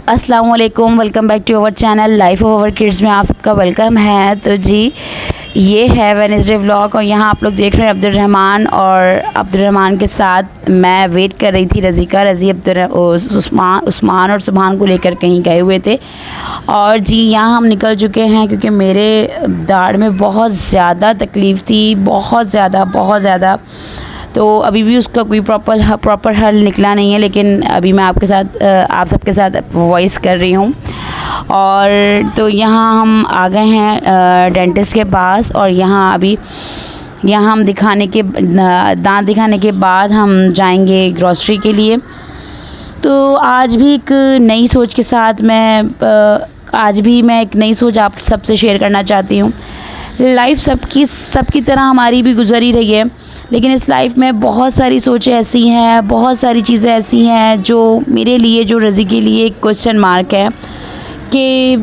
अस्सलाम वालेकुम, welcome back to our channel life of our kids में आप सबका वेलकम है। तो जी ये है वेडनेसडे व्लॉग और यहाँ आप लोग देख रहे हैं अब्दुर्रहमान और अब्दुर्रहमान के साथ मैं वेट कर रही थी रज़ी उस्मान और सुभान को लेकर कहीं गए हुए थे। और जी यहाँ हम निकल चुके हैं क्योंकि मेरे दाढ़ में बहुत ज़्यादा तकलीफ़ थी, बहुत ज़्यादा। तो अभी भी उसका कोई प्रॉपर हल निकला नहीं है, लेकिन अभी मैं आप सबके साथ वॉइस कर रही हूँ। और तो यहाँ हम आ गए हैं डेंटिस्ट के पास और यहाँ हम दांत दिखाने के बाद हम जाएंगे ग्रॉसरी के लिए। तो आज भी एक नई सोच के साथ मैं एक नई सोच आप सबसे शेयर करना चाहती हूँ। लाइफ सबकी तरह हमारी भी गुजरी रही है, लेकिन इस लाइफ में बहुत सारी सोचें ऐसी हैं, बहुत सारी चीज़ें ऐसी हैं जो मेरे लिए, जो रज़ी के लिए एक क्वेश्चन मार्क है कि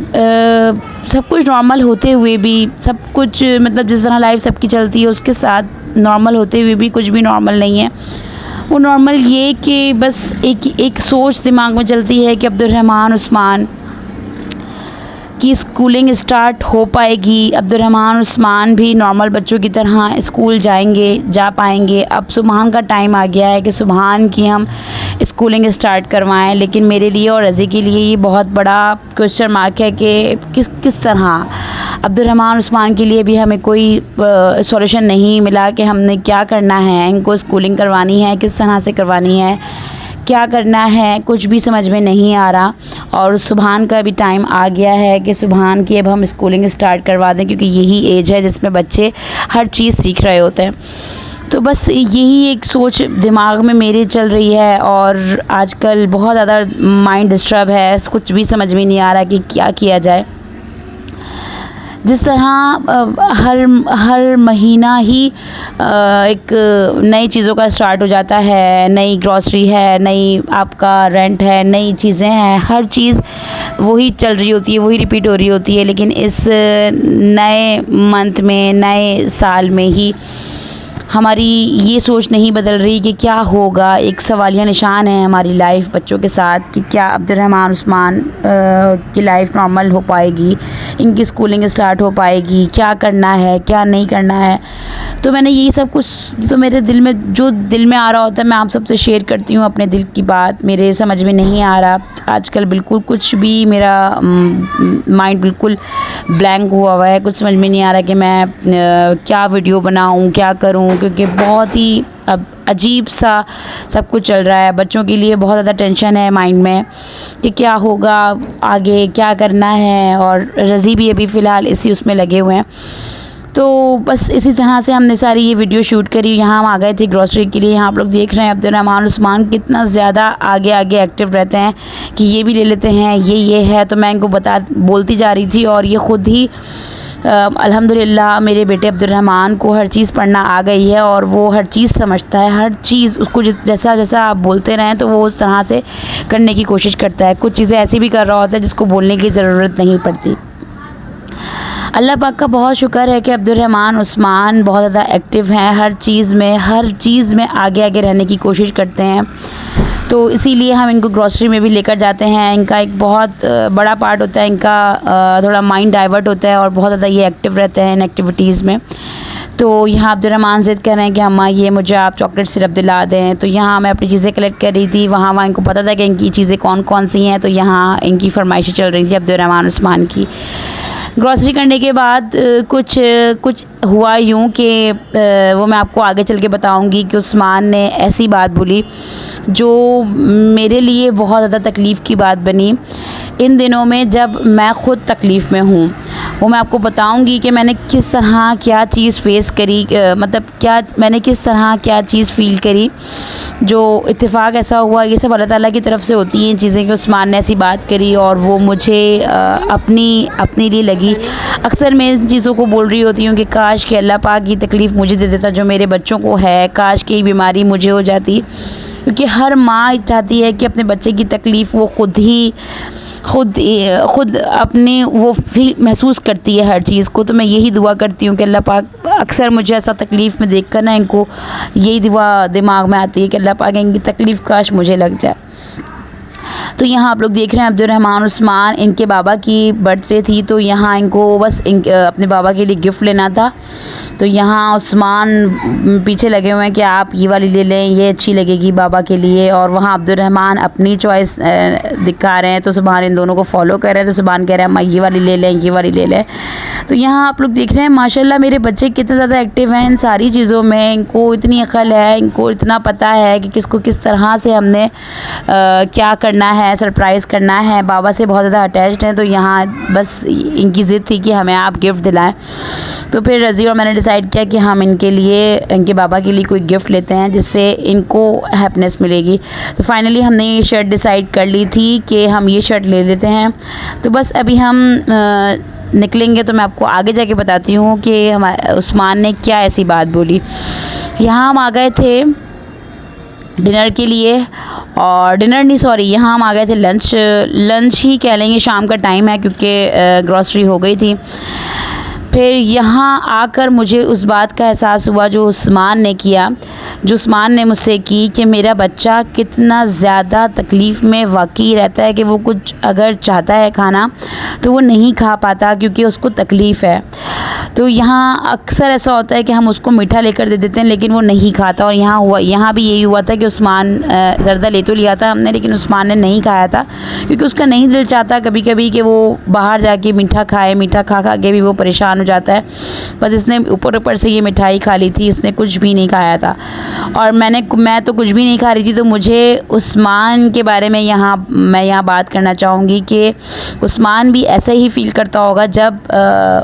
सब कुछ नॉर्मल होते हुए भी, सब कुछ मतलब जिस तरह लाइफ सबकी चलती है उसके साथ नॉर्मल होते हुए भी कुछ भी नॉर्मल नहीं है। वो नॉर्मल ये कि बस एक सोच दिमाग में चलती है कि अब्दुर्रहमान उस्मान की स्कूलिंग स्टार्ट हो पाएगी, अब्दुर्रहमान उस्मान भी नॉर्मल बच्चों की तरह स्कूल जा पाएंगे। अब सुभान का टाइम आ गया है कि सुभान की हम स्कूलिंग स्टार्ट करवाएं, लेकिन मेरे लिए और रज़ी के लिए ये बहुत बड़ा क्वेश्चन मार्क है कि किस तरह अब्दुर्रहमान उस्मान के लिए भी हमें कोई सॉल्यूशन नहीं मिला कि हमने क्या करना है, इनको स्कूलिंग करवानी है, किस तरह से करवानी है, क्या करना है, कुछ भी समझ में नहीं आ रहा। और सुभान का भी टाइम आ गया है कि सुभान की अब हम स्कूलिंग स्टार्ट करवा दें, क्योंकि यही एज है जिसमें बच्चे हर चीज़ सीख रहे होते हैं। तो बस यही एक सोच दिमाग में मेरे चल रही है और आजकल बहुत ज़्यादा माइंड डिस्टर्ब है, कुछ भी समझ में नहीं आ रहा कि क्या किया जाए। जिस तरह हर महीना ही एक नई चीज़ों का स्टार्ट हो जाता है, नई ग्रॉसरी है, नई आपका रेंट है, नई चीज़ें हैं, हर चीज़ वही चल रही होती है, वही रिपीट हो रही होती है। लेकिन इस नए मंथ में, नए साल में ही हमारी ये सोच नहीं बदल रही कि क्या होगा। एक सवालिया निशान है हमारी लाइफ बच्चों के साथ कि क्या अब्दुर्रहमान उस्मान की लाइफ नॉर्मल हो पाएगी, इनकी स्कूलिंग स्टार्ट हो पाएगी, क्या करना है, क्या नहीं करना है। तो मैंने यही सब कुछ तो मेरे दिल में आ रहा होता है, मैं आप सबसे शेयर करती हूँ अपने दिल की बात। मेरे समझ में नहीं आ रहा आजकल, बिल्कुल कुछ भी, मेरा माइंड बिल्कुल ब्लैंक हुआ है, कुछ समझ में नहीं आ रहा कि मैं क्या वीडियो बनाऊँ, क्या करूँ, क्योंकि बहुत ही अब अजीब सा सब कुछ चल रहा है। बच्चों के लिए बहुत ज़्यादा टेंशन है माइंड में कि क्या होगा आगे, क्या करना है। और रज़ी भी अभी फ़िलहाल इसी उसमें लगे हुए हैं। तो बस इसी तरह से हमने सारी ये वीडियो शूट करी। यहाँ हम आ गए थे ग्रॉसरी के लिए। यहाँ आप लोग देख रहे हैं अब्दुर्रहमान उस्मान कितना ज़्यादा आगे एक्टिव रहते हैं कि ये भी ले लेते हैं, ये है। तो मैं इनको बोलती जा रही थी और ये ख़ुद ही अल्हम्दुलिल्लाह मेरे बेटे अब्दुर्रहमान को हर चीज़ पढ़ना आ गई है और वो हर चीज़ समझता है, हर चीज़ उसको जैसा आप बोलते रहें तो वो उस तरह से करने की कोशिश करता है। कुछ चीज़ें ऐसी भी कर रहा होता है जिसको बोलने की ज़रूरत नहीं पड़ती। अल्लाह पाक का बहुत शुक्र है कि अब्दुर्रहमान उस्मान बहुत ज़्यादा एक्टिव हैं, हर चीज़ में आगे रहने की कोशिश करते हैं। तो इसीलिए हम इनको ग्रॉसरी में भी लेकर जाते हैं। इनका एक बहुत बड़ा पार्ट होता है, इनका थोड़ा माइंड डाइवर्ट होता है और बहुत ज़्यादा ये एक्टिव रहते हैं इन एक्टिविटीज़ में। तो यहाँ अब्दुर्रहमान ज़िद कर रहे हैं कि अम्मा ये मुझे आप चॉकलेट सिरप दिला दें। तो यहाँ मैं अपनी चीज़ें कलेक्ट कर रही थी, वहाँ इनको पता था कि इनकी चीज़ें कौन सी हैं। तो यहाँ इनकी फरमाइशें चल रही थी अब्दुर्रहमान उस्मान की। ग्रॉसरी करने के बाद कुछ हुआ यूँ कि वो मैं आपको आगे चल के बताऊँगी कि उस्मान ने ऐसी बात बोली जो मेरे लिए बहुत ज़्यादा तकलीफ़ की बात बनी इन दिनों में जब मैं ख़ुद तकलीफ़ में हूँ। वो मैं आपको बताऊँगी कि मैंने किस तरह क्या चीज़ फेस करी, मैंने किस तरह क्या चीज़ फ़ील करी। जो इत्तेफ़ाक ऐसा हुआ, ये सब अल्लाह ताला की तरफ से होती हैं चीज़ें कि उस्मान ने ऐसी बात करी और वो मुझे अपने लिए लगी। अक्सर मैं इन चीज़ों को बोल रही होती हूँ कि काश कि अल्लाह पाक ये तकलीफ़ मुझे दे देता जो मेरे बच्चों को है, काश कि ये बीमारी मुझे हो जाती। क्योंकि हर माँ चाहती है कि अपने बच्चे की तकलीफ़ वो खुद अपने वो फील महसूस करती है हर चीज़ को। तो मैं यही दुआ करती हूँ कि अल्लाह पाक, अक्सर मुझे ऐसा तकलीफ़ में देखकर ना इनको यही दुआ दिमाग में आती है कि अल्लाह पाक इनकी तकलीफ़ काश मुझे लग जाए। तो यहाँ आप लोग देख रहे हैं अब्दुर्रहमान उस्मान, इनके बाबा की बर्थडे थी, तो यहाँ इनको बस अपने बाबा के लिए गिफ्ट लेना था। तो यहाँ उस्मान पीछे लगे हुए हैं कि आप ये वाली ले लें, ये अच्छी लगेगी बाबा के लिए, और वहाँ अब्दुर्रहमान अपनी चॉइस दिखा रहे हैं। तो सुभान इन दोनों को फॉलो कर रहे हैं। तो सुभान कह रहे हैं अम्मा ये वाली ले लें, ये वाली ले लें। तो यहाँ आप लोग देख रहे हैं माशाल्लाह मेरे बच्चे कितने ज़्यादा एक्टिव हैं इन सारी चीज़ों में। इनको इतनी अकल है, इनको इतना पता है कि किसको किस तरह से हमने क्या करना है, सरप्राइज़ करना है। बाबा से बहुत ज़्यादा अटैच्ड हैं। तो यहाँ बस इनकी ज़िद थी कि हमें आप गिफ्ट दिलाएं। तो फिर रज़ी और मैंने डिसाइड किया कि हम इनके लिए, इनके बाबा के लिए कोई गिफ्ट लेते हैं जिससे इनको हैप्पीनेस मिलेगी। तो फाइनली हमने ये शर्ट डिसाइड कर ली थी कि हम ये शर्ट ले लेते हैं। तो बस अभी हम निकलेंगे तो मैं आपको आगे जाके बताती हूँ कि हमारे उस्मान ने क्या ऐसी बात बोली। यहाँ हम आ गए थे डिनर के लिए, और डिनर नहीं सॉरी, यहाँ हम आ गए थे लंच ही कह लेंगे, शाम का टाइम है क्योंकि ग्रॉसरी हो गई थी। फिर यहाँ आकर मुझे उस बात का एहसास हुआ जो उस्मान ने किया, जो उस्मान ने मुझसे की, कि मेरा बच्चा कितना ज़्यादा तकलीफ़ में वाक़ई रहता है कि वो कुछ अगर चाहता है खाना तो वो नहीं खा पाता क्योंकि उसको तकलीफ़ है। तो यहाँ अक्सर ऐसा होता है कि हम उसको मीठा लेकर दे देते हैं लेकिन वो नहीं खाता, और यहाँ भी यही हुआ था कि उस्मान ज़र्दा ले तो लिया था हमने, लेकिन उस्मान ने नहीं खाया था क्योंकि उसका नहीं दिल चाहता कभी कभी कि वो बाहर जाके मीठा खाए। मीठा खा खा के भी वो परेशान हो जाता है। बस इसने ऊपर से ये मिठाई खा ली थी, इसने कुछ भी नहीं खाया था, और मैं तो कुछ भी नहीं खा रही थी। तो मुझे उस्मान के बारे में मैं यहाँ बात करना चाहूँगी कि उस्मान भी ऐसा ही फ़ील करता होगा जब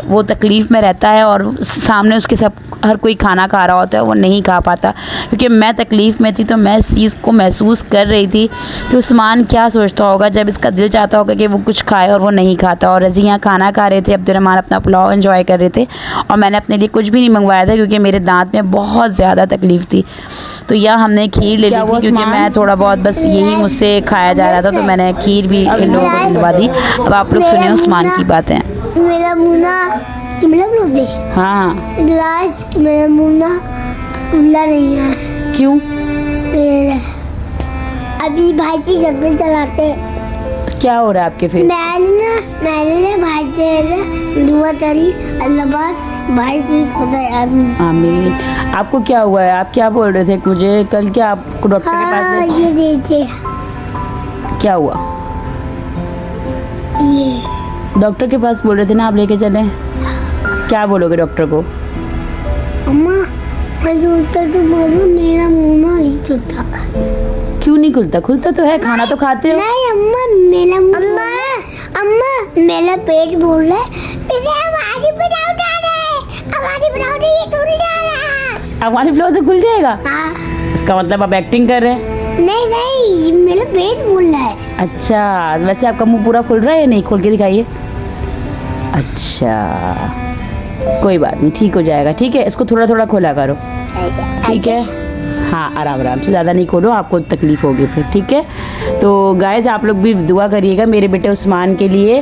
वो तकलीफ़ में रहता है और सामने उसके हर कोई खाना खा रहा होता है, वो नहीं खा पाता। क्योंकि मैं तकलीफ़ में थी तो मैं इस चीज़ को महसूस कर रही थी कि उस्मान क्या सोचता होगा जब इसका दिल चाहता होगा कि वो कुछ खाए और वो नहीं खाता। और रज़ी यहाँ खाना खा रहे थे, अब्दुर्रहमान अपना पुलाव एंजॉय कर रहे थे, और मैंने अपने लिए कुछ भी नहीं मंगवाया था क्योंकि मेरे दांत में बहुत ज़्यादा तकलीफ़ थी। तो यहाँ हमने खीर ले ली थी क्योंकि मैं थोड़ा बहुत बस यही मुझसे खाया जा रहा था, तो मैंने खीर भी इन लोगों को दिलवा दी। अब आप लोग सुने उस्मान की बातें। मेरा मुन्ना हाँ ग्लास, मेरा मुन्ना खुला नहीं है। क्यों? अभी भाई की झगड़े चलाते। क्या हो रहा है आपके फेस? मैंने भाई से दुआ करी, अल्लाह पाक भाई की खुदा आमीन। आपको क्या हुआ है? आप क्या बोल रहे थे मुझे कल? क्या आपको डॉक्टर के पास ये देखे क्या हुआ? ये डॉक्टर के पास बोल रहे थे ना आप लेके चले, क्या बोलोगे डॉक्टर को? अम्मा मैं सोचता तो बोलो मेरा मुंह नहीं खुलता। क्यों नहीं खुलता? खुलता तो है, खाना तो खाते हो। नहीं अम्मा, अम्मा मेरा पेट बोल रहा है, मेरे हमारी बनाओ जा रहा है, हमारी बनाओ ये खुल जा रहा है। हमारी फ्लो से खुल जाएगा? हाँ। इसका मतलब आप एक्टिंग कर रहे हैं? नहीं मेरा पेट बोल रहा है। अच्छा, वैसे आपका मुंह पूरा खुल रहा है या नहीं? खोल के दिखाइए। अच्छा कोई बात नहीं, ठीक हो जाएगा। ठीक है, इसको थोड़ा थोड़ा खोला करो, ठीक है? हाँ आराम आराम से, ज़्यादा नहीं खोलो, आपको तकलीफ होगी फिर। ठीक है, तो गाइस आप लोग भी दुआ करिएगा मेरे बेटे उस्मान के लिए,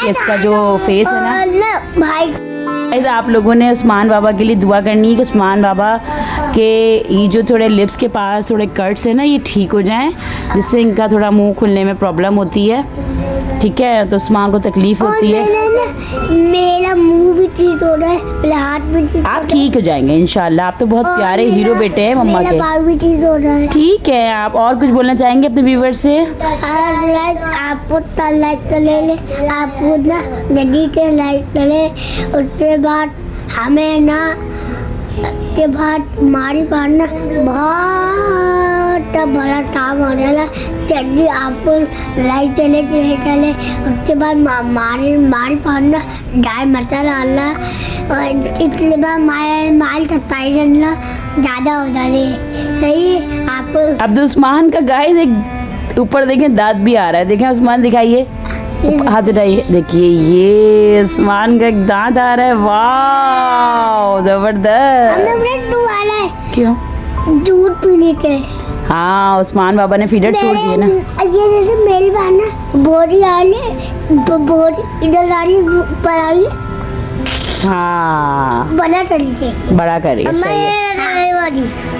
इसका जो फेस है ना भाई। गाइस आप लोगों ने उस्मान बाबा के लिए दुआ करनी है कि उस्मान बाबा के ये जो थोड़े लिप्स के पास थोड़े कट्स है ना, ये ठीक हो जाएं, जिससे इनका थोड़ा मुंह खुलने में प्रॉब्लम होती है। ठीक है, तो उस्मान को तकलीफ होती है। मेरा मुंह भी ठीक हो रहा है, मेरा हाथ भी ठीक, आप ठीक हो जाएंगे इंशाल्लाह। आप तो बहुत प्यारे हीरो बेटे हैं मम्मा के। मेरा भी ठीक हो रहा है। ठीक है, आप और कुछ बोलना चाहेंगे अपने व्यूअर्स से? आपको लाइक कर ले, आपको ना नदी के लाइक करे, उसके बाद हमें ना के बाद मारी पाना बहुत बड़ा काम हो रहा है। जल्दी आपको लाइक चले उसके बाद मारी पाना गाय मचा डालना, और इसके बाद माल कटाई करना ज़्यादा हो जाए। सही आपको अब उस्मान का गाइस एक ऊपर देखें दांत भी आ रहा है, देखें उस्मान दिखाइए, हाथ उठाइए, देखिए ये उस्मान का एक दांत आ रहा है। वाह जबरदस्त। क्यों? दूध पीने के। हाँ उस्मान बाबा ने फीडर छोड़ दिए ना। ये जैसे मेरी बात ना बोरी आ रही, बोरी इधर आ रही, ऊपर आ रही। हाँ बड़ा करिए, बड़ा करिए, सही है।